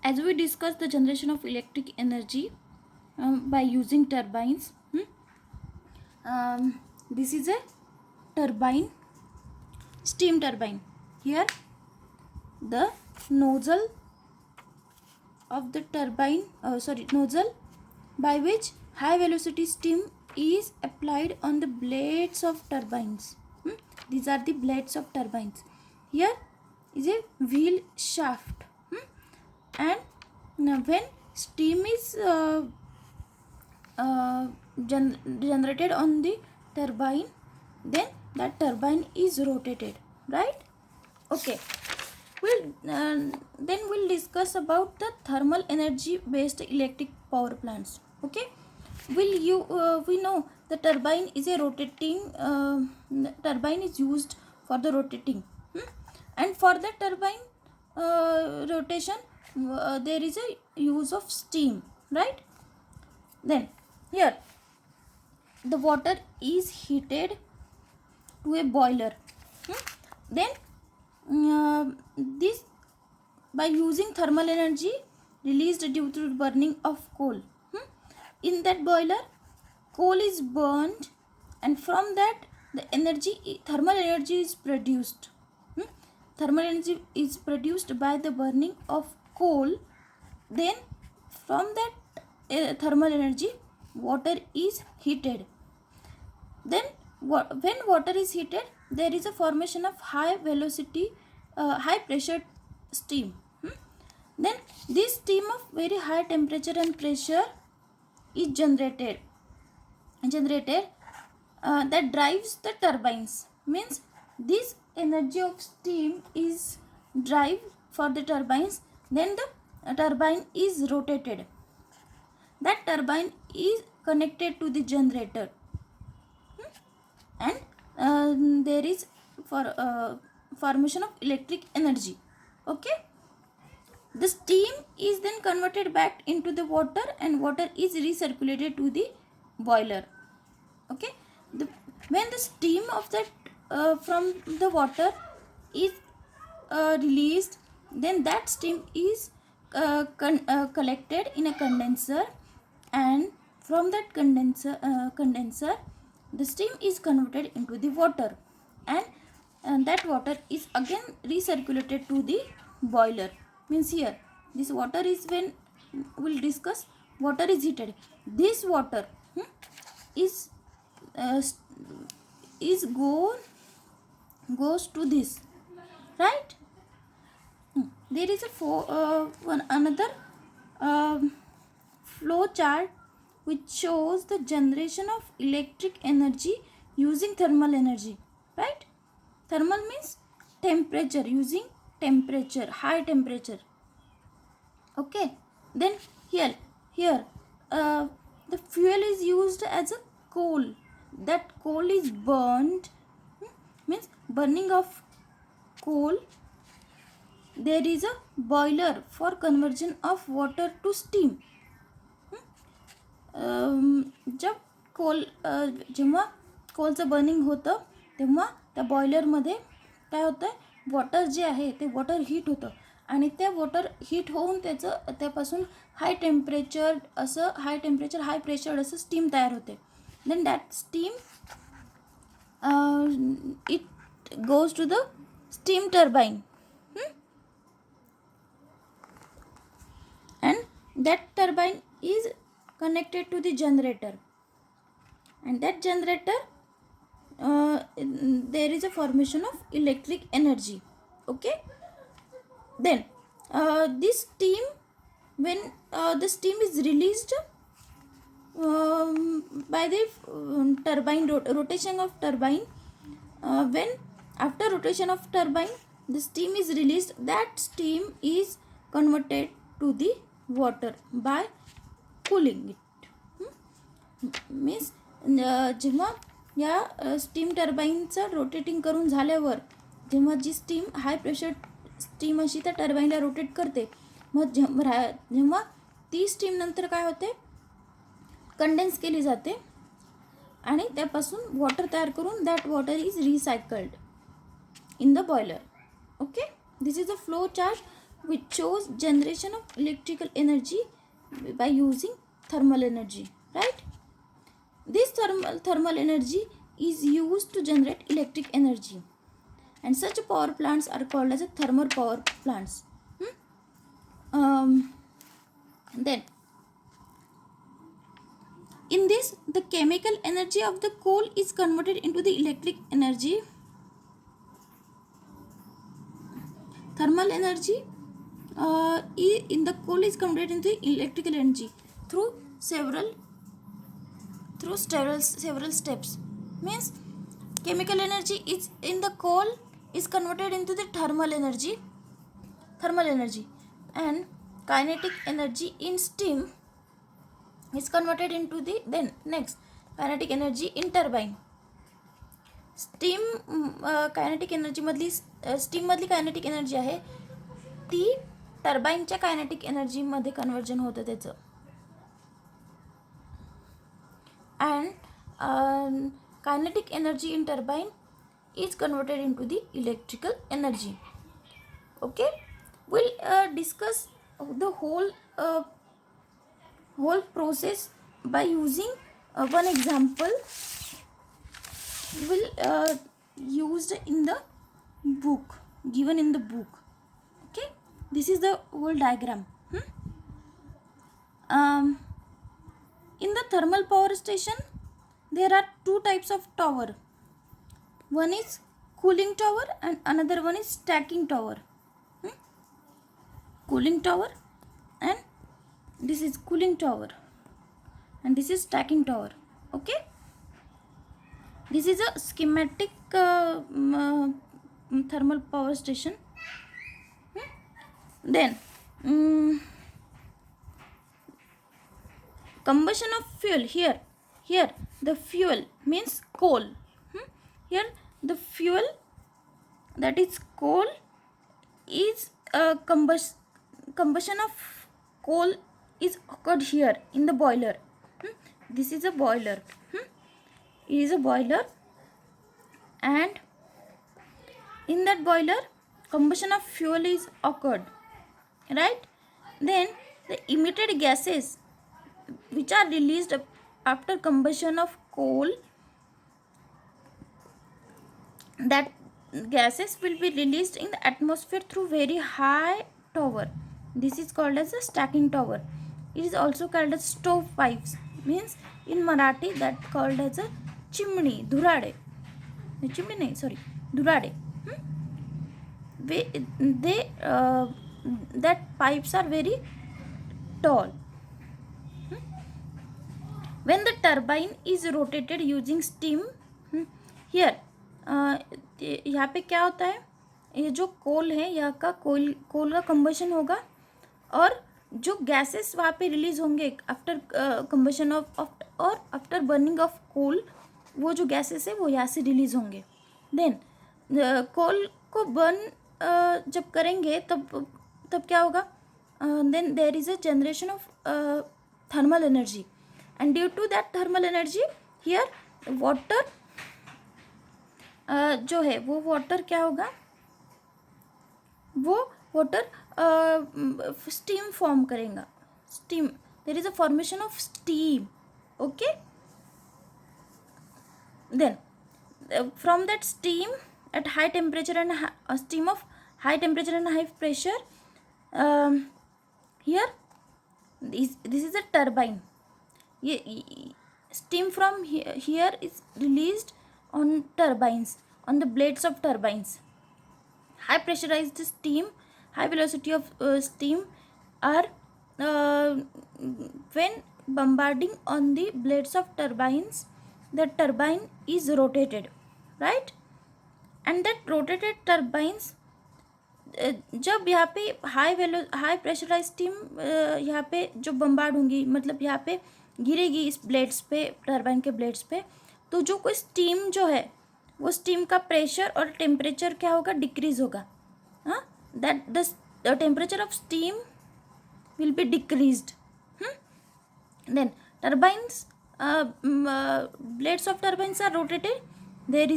as we discussed the generation of electric energy by using turbines. This is a turbine, steam turbine. Here the nozzle of the turbine, nozzle by which high velocity steam is applied on the blades of turbines. These are the blades of turbines. Here is a wheel shaft, and when steam is generated on the turbine, then that turbine is rotated, right? Okay, then we'll discuss about the thermal energy based electric power plants. Okay, we know the turbine is a rotating turbine is used for the rotating, and for the turbine rotation there is a use of steam, right? Then here the water is heated to a boiler. Then this by using thermal energy released due to burning of coal. In that boiler, coal is burned, and from that the thermal energy is produced. Thermal energy is produced by the burning of coal. Then from that thermal energy, water is heated. Then when water is heated, there is a formation of high velocity, high pressure steam. Then this steam of very high temperature and pressure is generated that drives the turbines. Means this energy of steam is drive for the turbines. Then the turbine is rotated. That turbine is connected to the generator, and there is formation of electric energy. Okay, the steam is then converted back into the water, and water is recirculated to the boiler. Okay, when the steam of that from the water is released, then that steam is collected in a condenser, and from that condenser the steam is converted into the water, and that water is again recirculated to the boiler. Means here this water is, when we'll discuss, water is heated. This water is goes to this, right? There is another flow chart which shows the generation of electric energy using thermal energy, right? Thermal means temperature, using temperature, high temperature. Okay, then here the fuel is used as a coal. That coal is burned, means burning of coal. There is a boiler for conversion of water to steam. जब जेव्हा कोलचं burning होतं तेव्हा त्या बॉयलरमध्ये काय होतं, water जे आहे ते water heat होतं, आणि ते वॉटर हीट होऊन त्यापासून हाय टेम्परेचर हाय प्रेशर असं स्टीम तयार होते. Then that steam it goes to the steam turbine, and that turbine is connected to the generator, and that generator there is a formation of electric energy. Okay, then this steam, when the steam is released by the turbine rotation of turbine, when after rotation of turbine the steam is released, that steam is converted to the water by cooling it. Means जेव्हा या steam टर्बाईनचं rotating करून झाल्यावर जेव्हा जी steam high pressure steam अशी त्या टर्बाईनला rotate करते, मग जेव्हा ती स्टीम नंतर काय होते, कंडेन्स केली जाते आणि त्यापासून वॉटर तयार करून that water is recycled in the boiler. Okay, this is a flow chart which shows generation of electrical energy by using thermal energy, right? This thermal energy is used to generate electric energy, and such power plants are called as a thermal power plants. Then in this, the chemical energy of the coal is converted into the electric energy. Thermal energy in the coal is converted into electrical energy through several steps. Means chemical energy is in the coal is converted into the thermal energy, and kinetic energy in steam is converted into the next kinetic energy in turbine. Steam kinetic energy मधली steam मधली kinetic energy आहे ती टर्बाईनच्या kinetic energy मध्ये conversion होतं त्याचं. And kinetic energy in turbine is converted into the electrical energy. Okay, we'll discuss the whole process by using one example will used in the book, given in the book. Okay, this is the whole diagram. In the thermal power station there are two types of tower. One is cooling tower and another one is stacking tower. Cooling tower, and this is cooling tower, and this is stacking tower. Okay, this is a schematic thermal power station. Then combustion of fuel. Here the fuel means coal. Here the fuel, that is coal, is combustion of coal is occurred here in the boiler. This is a boiler. It is a boiler, and in that boiler combustion of fuel is occurred, right? Then the emitted gases which are released after combustion of coal, that gases will be released in the atmosphere through very high tower. This is called as a stacking tower. It is also called as stove pipes. Means in Marathi that called as a chimney, dhurade. Chimney nahi, sorry, dhurade. They that pipes are very tall. When the turbine is rotated using steam, here यहाँ पे क्या होता है, ये जो कोल है यहाँ का कोल का कंबशन होगा, और जो गैसेस वहाँ पे रिलीज होंगे आफ्टर कंबशन ऑफ और आफ्टर बर्निंग ऑफ कोल, वो जो गैसेस है वो यहाँ से रिलीज होंगे. देन कोल को बर्न जब करेंगे तब क्या होगा, then there is a generation of thermal energy, and due to that thermal energy here water जो है वो वाटर क्या होगा, वो वाटर स्टीम फॉर्म करेगा. Steam, there is a formation of steam. Okay, then from that steam at high temperature and steam of high temperature and high pressure, here this is a turbine. Steam from here is released on turbines, on the blades of turbines. High pressurized steam, high velocity of steam are when bombarding on the blades of turbines, the turbine is rotated, right? And that rotated turbines, जब यहाँ पे high pressurise steam यहाँ पे जो bombard होंगी, मतलब यहाँ पे गिरेगी इस ब्लेड्स पे, टर्बाइन के ब्लेड्स पे, तो जो कोई स्टीम जो है वो स्टीम का प्रेशर और टेम्परेचर क्या होगा, डिक्रीज होगा. हाँ, that the temperature of steam will be decreased. Then turbines, blades of turbines are rotated. There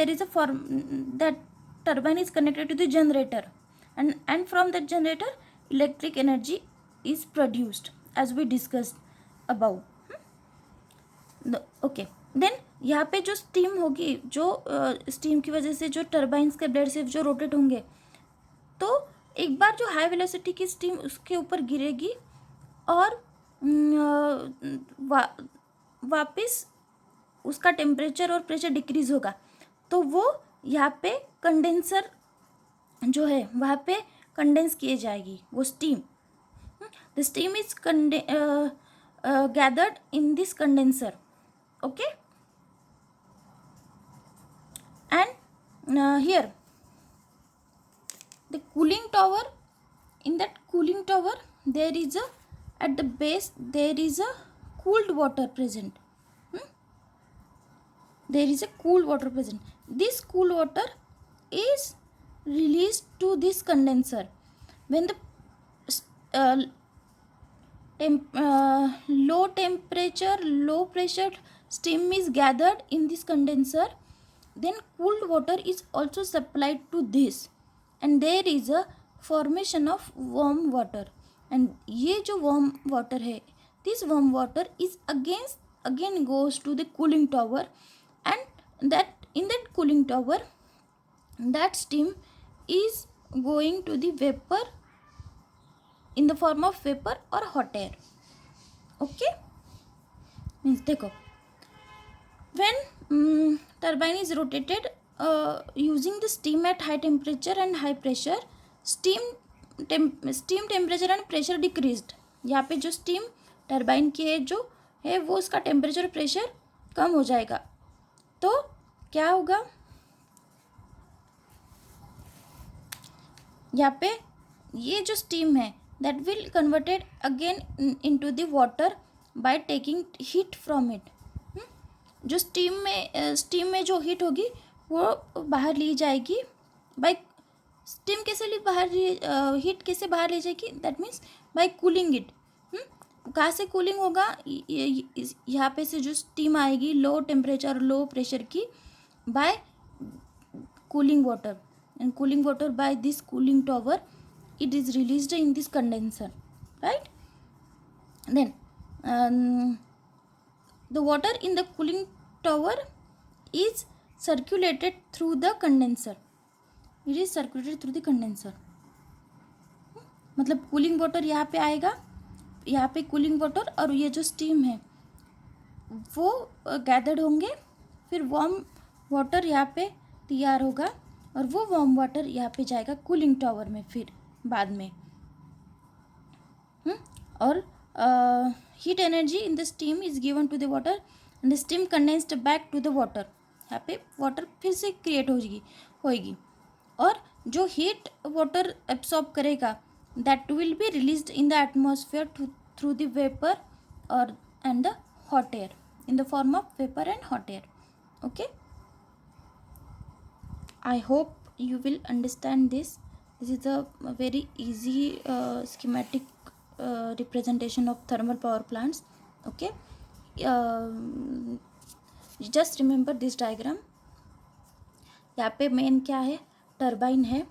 is a form that turbine is connected to the generator. and from that generator electric energy is produced as we discussed above. Okay then यहाँ पे जो steam होगी, जो steam की वजह से जो turbines के ब्लेड से जो रोटेट होंगे, तो एक बार जो हाई वेलोसिटी की स्टीम उसके ऊपर गिरेगी और वापस उसका टेम्परेचर और प्रेशर डिक्रीज होगा, तो वो यहाँ पे कंडेंसर जो है वहाँ पे कंडेंस किए जाएगी वो steam. The steam is gathered in this condenser. Okay, and here the cooling tower, in that cooling tower there is a, at the base there is a cooled water present. There is a cool water present. This cool water is released to this condenser when the low temperature, low pressure steam is gathered in this condenser. Then cooled water is also supplied to this, and there is a formation of warm water. And ये जो warm water है, this warm water is again goes to the cooling tower, and that in that cooling tower that steam is going to the vapor in the form of vapor or hot air. Okay, means देखो, when turbine is rotated using the steam at high temperature and high pressure, steam temperature and pressure decreased. यहाँ पे जो steam turbine की है जो है वो उसका temperature pressure कम हो जाएगा, तो क्या होगा, यहाँ पे ये जो steam है that will converted again into the water by taking heat from it. जो स्टीम में जो हीट होगी वो बाहर ली जाएगी बाय स्टीम. कैसे हीट कैसे बाहर ली जाएगी, that means by cooling it. कहाँ से कूलिंग होगा, यहाँ पे से जो स्टीम आएगी लो टेम्परेचर लो प्रेशर की, by cooling water, and cooling water by this cooling tower it is released in this condenser, right? Then the water in the cooling tower is circulated through the condenser. It is circulated through the condenser. मतलब cooling water यहाँ पे आएगा, यहाँ पे cooling water और ये जो steam है वो गैदर्ड होंगे, फिर वार्म वाटर यहाँ पे तैयार होगा और वो वार्म वाटर यहाँ पे जाएगा कूलिंग टावर में फिर बाद में. और heat energy in the steam is given to the water and the steam condensed back to the water. यहाँ पे वाटर फिर से क्रिएट होगी और जो हीट वाटर एब्सॉर्ब करेगा that will be released in the atmosphere through the vapour और and the hot air in the form of vapor and hot air. Okay, I hope you will understand this. This is a very easy schematic representation of thermal power plants. Okay, just remember this diagram. यहाँ पे main क्या है, turbine है,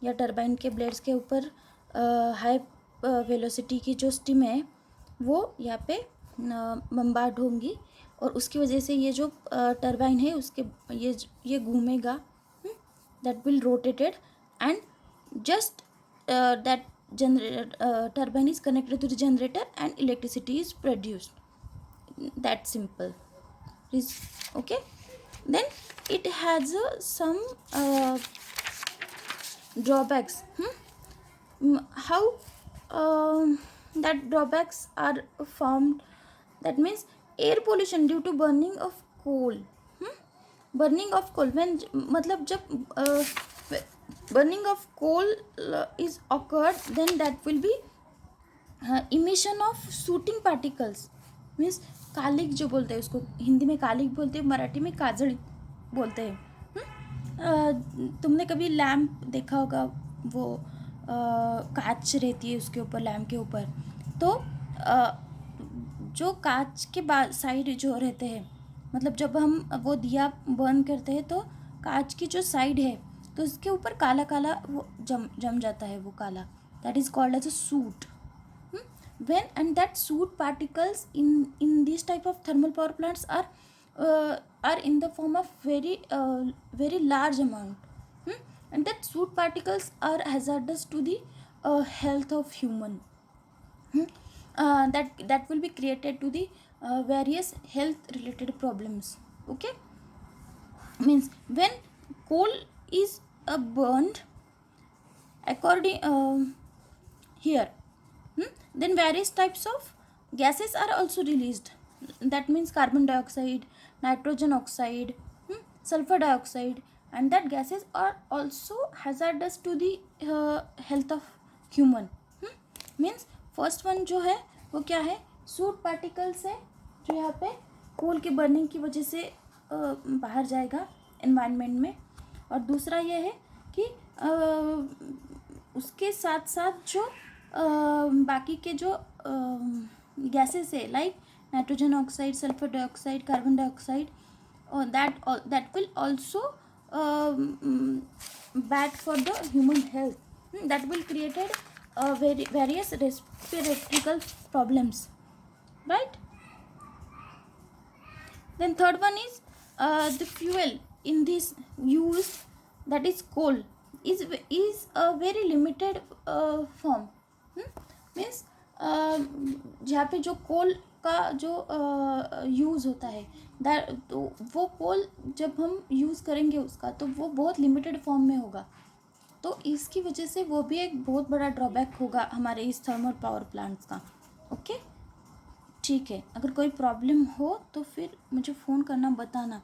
या turbine के blades के ऊपर high velocity की जो स्टीम है वो यहाँ पे बम्बार्ड होंगी और उसकी वजह से ये जो टरबाइन है उसके ये घूमेगा, that will rotated and just that turbine is connected to the generator and electricity is produced. That simple is okay. Then it has some drawbacks. How that drawbacks are formed, that means air pollution due to burning of coal. Burning of coal, when मतलब जब burning of coal is occurred, then that will be emission of shooting particles. means कालिक जो बोलते हैं उसको, हिंदी में कालिक बोलते हैं, मराठी में काजल बोलते हैं. तुमने कभी लैम्प देखा होगा, वो कांच रहती है उसके ऊपर, लैम्प के ऊपर, तो जो कांच के साइड जो रहते हैं, मतलब जब हम वो दिया बर्न करते हैं तो कांच की जो साइड है तो इसके ऊपर काला काला वो जम जाता है, वो काला, that is called as a soot. When and that soot particles in these type of thermal power plants are in the form of very large amount. And that soot particles are hazardous to the health of human. That will be created to the various health related problems. Okay, means when coal is burned according here, then various types of gases are also released. That means carbon dioxide, nitrogen oxide, sulfur dioxide, and that gases are also hazardous to the health of human. Means first one जो है वो क्या है, suit particles है जो यहाँ पे कोल के बर्निंग की वजह से बाहर जाएगा एनवायरनमेंट में. और दूसरा ये है कि उसके साथ साथ जो बाकी के जो गैसेस है like nitrogen oxide, sulphur dioxide, carbon dioxide, that will also bad for the human health. That will created various respiratory problems, right? Then third one is the fuel in this used, that is coal, is a very limited form. Means जहाँ पे जो कोल का जो use होता है तो वो कोल जब हम यूज़ करेंगे उसका तो वो बहुत लिमिटेड फॉर्म में होगा. तो इसकी वजह से वो भी एक बहुत बड़ा ड्रॉबैक होगा हमारे इस थर्मल पावर प्लांट्स का. ओके, ठीक है. अगर कोई प्रॉब्लम हो तो फिर मुझे फ़ोन करना, बताना.